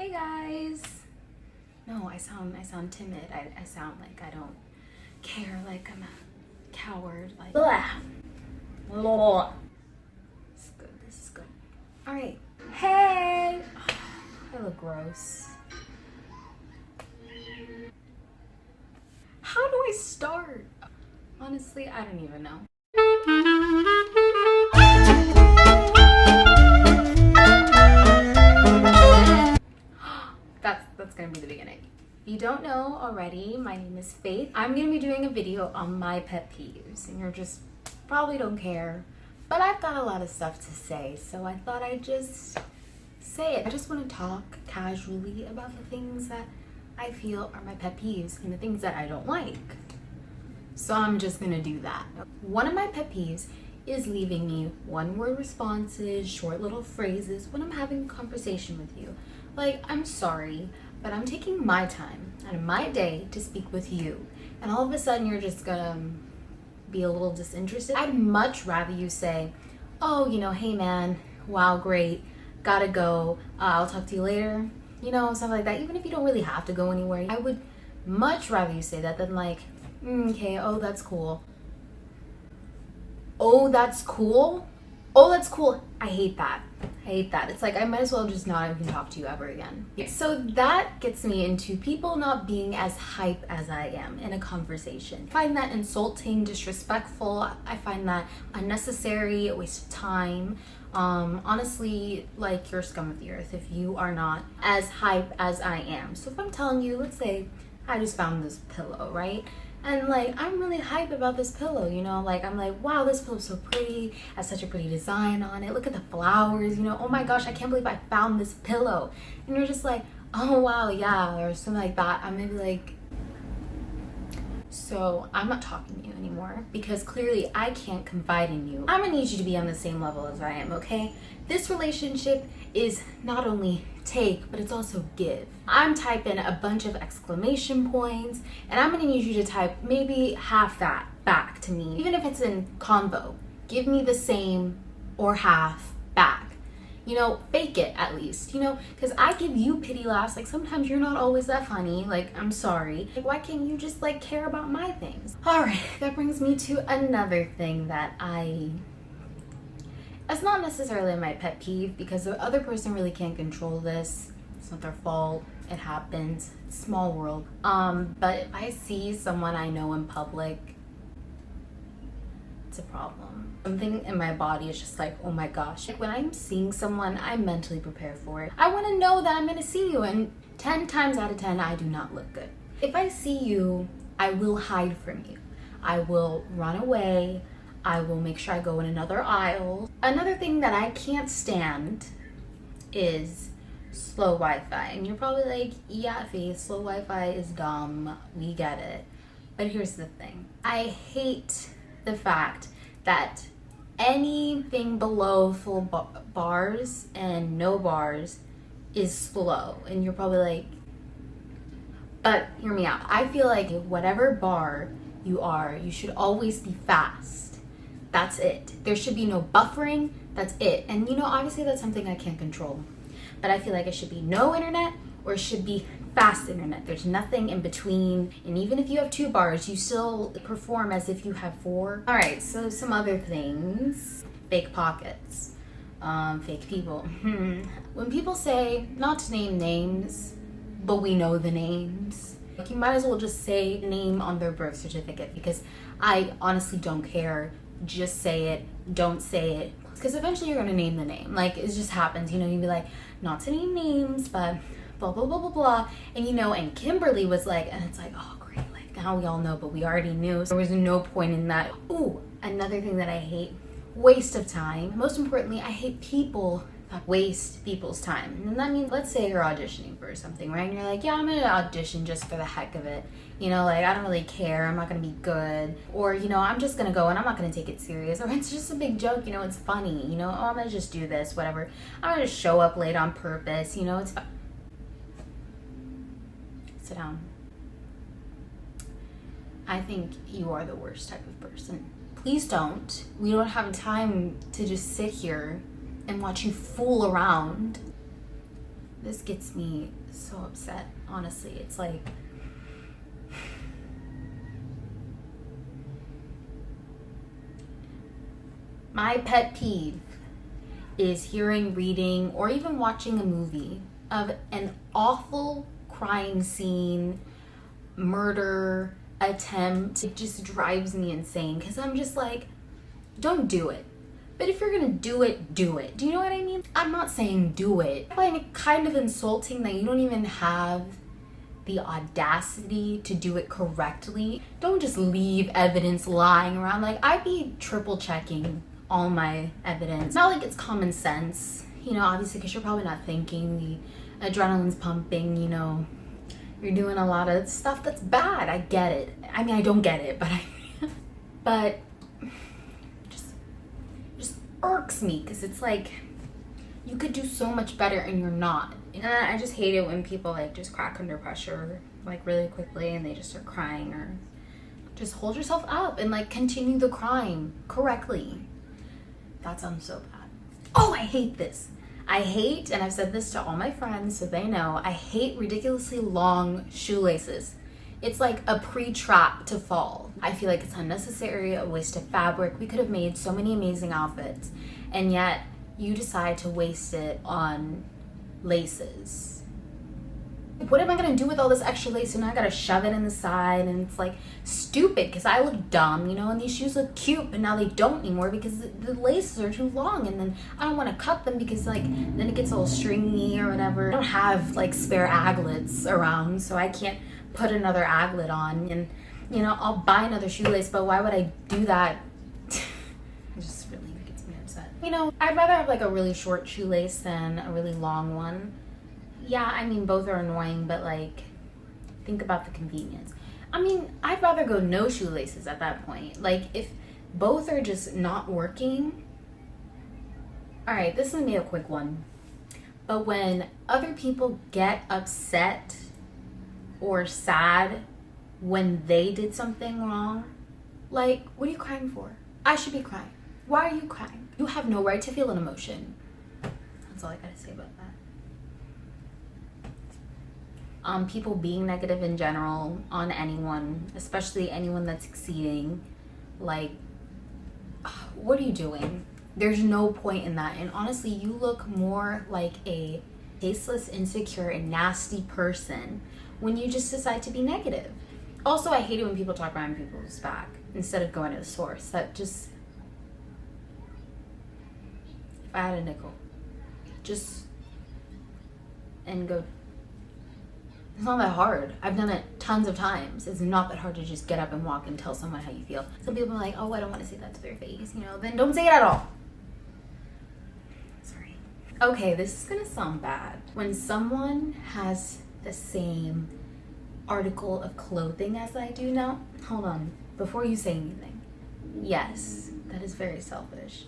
Hey guys. No, I sound timid. I sound like I don't care, like I'm a coward, like blah. Blah. This is good. This is good. All right. Hey. I look gross. How do I start? Honestly, I don't even know. That's gonna be the beginning. If you don't know already, my name is Faith. I'm gonna be doing a video on my pet peeves, and you're just probably don't care, but I've got a lot of stuff to say, so I thought I'd just say it. I just want to talk casually about the things that I feel are my pet peeves and the things that I don't like. So I'm just gonna do that. One of my pet peeves is leaving me one-word responses, short little phrases when I'm having a conversation with you. Like, I'm sorry, but I'm taking my time out of my day to speak with you, and all of a sudden you're just gonna be a little disinterested. I'd much rather you say, oh, hey man, wow, great, gotta go, I'll talk to you later, stuff like that. Even if you don't really have to go anywhere, I would much rather you say that than like, okay, oh, that's cool. Oh, that's cool? Oh, that's cool. I hate that. It's like I might as well just not even talk to you ever again. So that gets me into people not being as hype as I am in a conversation. I find that insulting, disrespectful. I find that unnecessary, a waste of time. Honestly, like, you're scum of the earth if you are not as hype as I am. So if I'm telling you, let's say I just found this pillow, right? And like, I'm really hype about this pillow, like, I'm like, wow, this pillow's so pretty, has such a pretty design on it, look at the flowers, oh my gosh, I can't believe I found this pillow. And you're just like, oh wow, yeah, or something like that. I'm gonna be like, so I'm not talking to you anymore because clearly I can't confide in you. I'm gonna need you to be on the same level as I am, okay? This relationship is not only take, but it's also give. I'm typing a bunch of exclamation points, and I'm gonna need you to type maybe half that back to me. Even if it's in convo, give me the same or half back. Fake it at least, because I give you pity laughs. Like, sometimes you're not always that funny. Like, I'm sorry. Like, why can't you just like care about my things? All right, that brings me to another thing that it's not necessarily my pet peeve because the other person really can't control this. It's not their fault. It happens. It's a small world. But if I see someone I know in public, it's a problem. Something in my body is just like, oh my gosh. Like, when I'm seeing someone, I mentally prepare for it. I want to know that I'm going to see you, and 10 times out of 10, I do not look good. If I see you, I will hide from you. I will run away. I will make sure I go in another aisle. Another thing that I can't stand is slow Wi-Fi. And you're probably like, yeah, Faith, slow Wi-Fi is dumb. We get it. But here's the thing. I hate the fact that anything below full bars and no bars is slow. And you're probably like, but hear me out. I feel like whatever bar you are, you should always be fast. That's it. There should be no buffering. That's it. And obviously that's something I can't control. But I feel like it should be no internet or it should be fast internet. There's nothing in between. And even if you have 2 bars, you still perform as if you have 4. All right, so some other things. Fake pockets. Fake people. When people say, not to name names, but we know the names, like, you might as well just say the name on their birth certificate, because I honestly don't care. Just say it. Don't say it. Because eventually you're going to name the name. Like, it just happens. You'd be like, not to name names, but blah, blah, blah, blah, blah. And, and Kimberly was like, and it's like, oh, great. Like, now we all know, but we already knew. So there was no point in that. Ooh, another thing that I hate, waste of time. Most importantly, I hate people that waste people's time. And that means, let's say you're auditioning for something, right? And you're like, yeah, I'm going to audition just for the heck of it. Like, I don't really care. I'm not going to be good. Or, I'm just going to go and I'm not going to take it serious. Or it's just a big joke. It's funny. Oh, I'm going to just do this, whatever. I'm going to show up late on purpose. It's fun. Sit down. I think you are the worst type of person. Please don't. We don't have time to just sit here and watch you fool around. This gets me so upset, honestly. It's like, my pet peeve is hearing, reading, or even watching a movie of an awful crime scene, murder attempt. It just drives me insane because I'm just like, don't do it. But if you're gonna do it, do it. Do you know what I mean? I'm not saying do it. I find it kind of insulting that you don't even have the audacity to do it correctly. Don't just leave evidence lying around. Like, I'd be triple checking all my evidence. Not like it's common sense, you know, obviously, because you're probably not thinking, the adrenaline's pumping, you know, you're doing a lot of stuff that's bad. I get it. I mean, I don't get it, but but just irks me because it's like, you could do so much better and you're not. And I just hate it when people like just crack under pressure like really quickly and they just start crying. Or just hold yourself up and like continue the crime correctly. That sounds so bad. Oh, I hate this. I hate, and I've said this to all my friends so they know, I hate ridiculously long shoelaces. It's like a pre-trap to fall. I feel like it's unnecessary, a waste of fabric. We could have made so many amazing outfits, and yet you decide to waste it on laces. What am I gonna do with all this extra lace? And I gotta shove it in the side, and it's like stupid because I look dumb, you know, and these shoes look cute, but now they don't anymore because the laces are too long, and then I don't want to cut them because like then it gets all stringy or whatever. I don't have like spare aglets around, so I can't put another aglet on, and you know, I'll buy another shoelace, but why would I do that? It just really gets me upset. You know, I'd rather have like a really short shoelace than a really long one. Yeah, I mean, both are annoying, but like, think about the convenience. I mean, I'd rather go no shoelaces at that point. Like, if both are just not working. All right, this is gonna be a quick one. But when other people get upset or sad when they did something wrong, like, what are you crying for? I should be crying. Why are you crying? You have no right to feel an emotion. That's all I gotta say about that. People being negative in general on anyone, especially anyone that's succeeding, like, what are you doing? There's no point in that. And honestly, you look more like a tasteless, insecure, and nasty person when you just decide to be negative. Also, I hate it when people talk behind people's back instead of going to the source. That just, if I had a nickel, just, and go. It's not that hard. I've done it tons of times. It's not that hard to just get up and walk and tell someone how you feel. Some people are like, oh, I don't want to say that to their face. You know, then don't say it at all. Sorry. Okay, this is gonna sound bad. When someone has the same article of clothing as I do now, hold on, before you say anything. Yes, that is very selfish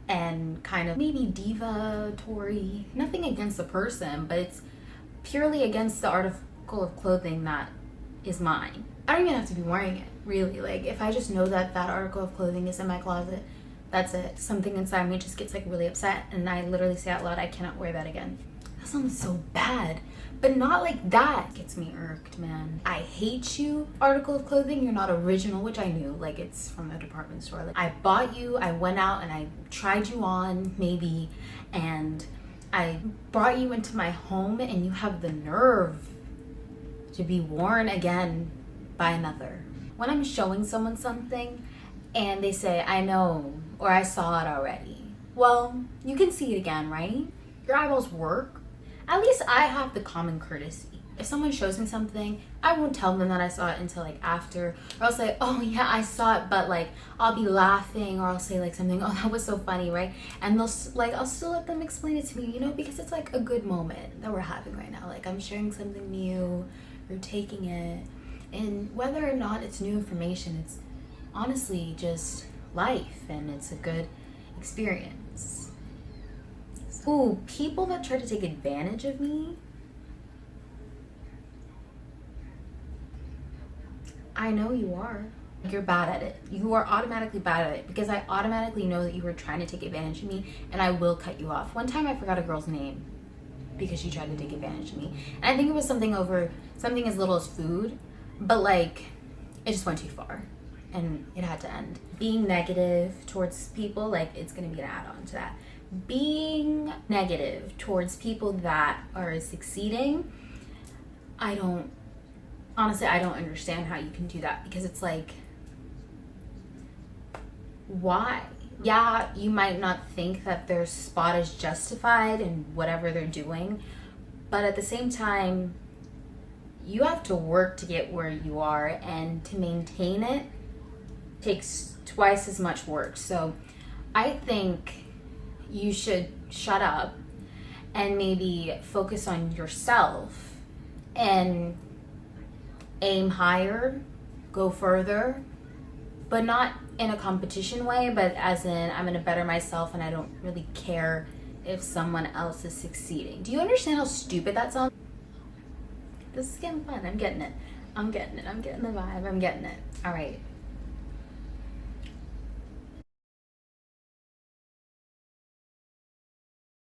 and kind of maybe diva-tory. Nothing against the person, but it's purely against the article of clothing that is mine. I don't even have to be wearing it, really. Like, if I just know that that article of clothing is in my closet, that's it. Something inside me just gets like really upset, and I literally say out loud, I cannot wear that again. That sounds so bad, but not like that. It gets me irked, man. I hate you, article of clothing. You're not original, which I knew. Like, it's from a department store. Like, I bought you, I went out and I tried you on, maybe, and I brought you into my home, and you have the nerve to be worn again by another. When I'm showing someone something and they say, I know, or I saw it already. Well, you can see it again, right? Your eyeballs work. At least I have the common courtesy. If someone shows me something, I won't tell them that I saw it until like after, or I'll say, oh yeah, I saw it, but like I'll be laughing, or I'll say like something, oh, that was so funny, right? And they'll like, I'll still let them explain it to me, you know, because it's like a good moment that we're having right now. Like, I'm sharing something new, you're taking it, and whether or not it's new information, it's honestly just life, and it's a good experience. Ooh, people that try to take advantage of me, I know you are. You're bad at it. You are automatically bad at it, because I automatically know that you were trying to take advantage of me, and I will cut you off. One time I forgot a girl's name. because she tried to take advantage of me. And I think it was something as little as food, but like it just went too far and it had to end. Being negative towards people, like it's gonna be an add-on to that. Being negative towards people that are succeeding, I don't understand how you can do that, because it's like, why? Yeah, you might not think that their spot is justified in whatever they're doing, but at the same time, you have to work to get where you are, and to maintain it takes twice as much work. So I think you should shut up and maybe focus on yourself and aim higher, go further, but not in a competition way, but as in I'm gonna better myself and I don't really care if someone else is succeeding. Do you understand how stupid that sounds? This is getting fun. I'm getting it. I'm getting the vibe. I'm getting it. All right.